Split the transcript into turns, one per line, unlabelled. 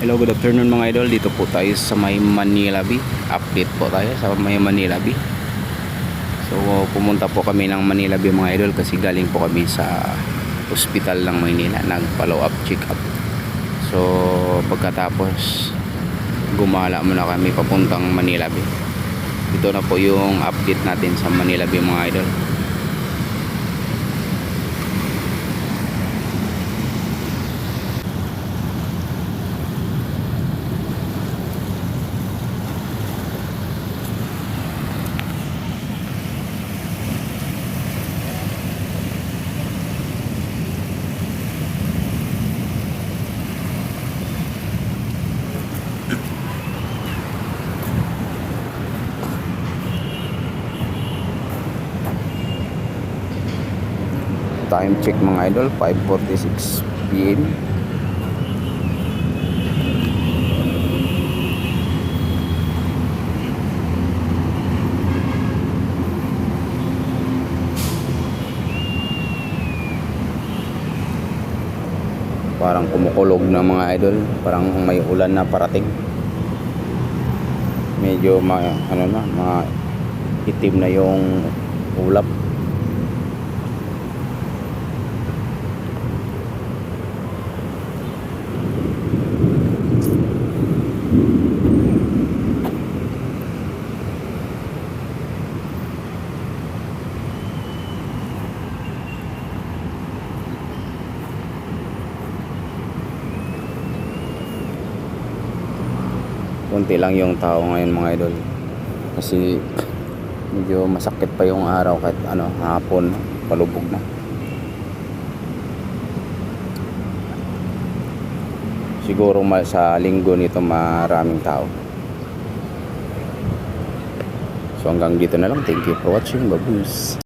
Hello, good afternoon mga idol. Dito po tayo sa may Manila Bay. Update po tayo sa may Manila Bay. So pumunta po kami ng Manila Bay mga idol kasi galing po kami sa ospital ng Maynila, nag follow up check up. So pagkatapos gumala muna kami papuntang Manila Bay. Ito na po yung update natin sa Manila Bay mga idol. Time check mga idol, 5:46 PM. Parang kumukulog na mga idol, parang may ulan na parating. Medyo itim na yung ulap. Kunti lang yung tao ngayon mga idol kasi medyo masakit pa yung araw kahit hapon palubog na. Siguro sa linggo nito maraming tao. So hanggang dito na lang. Thank you for watching. Babush.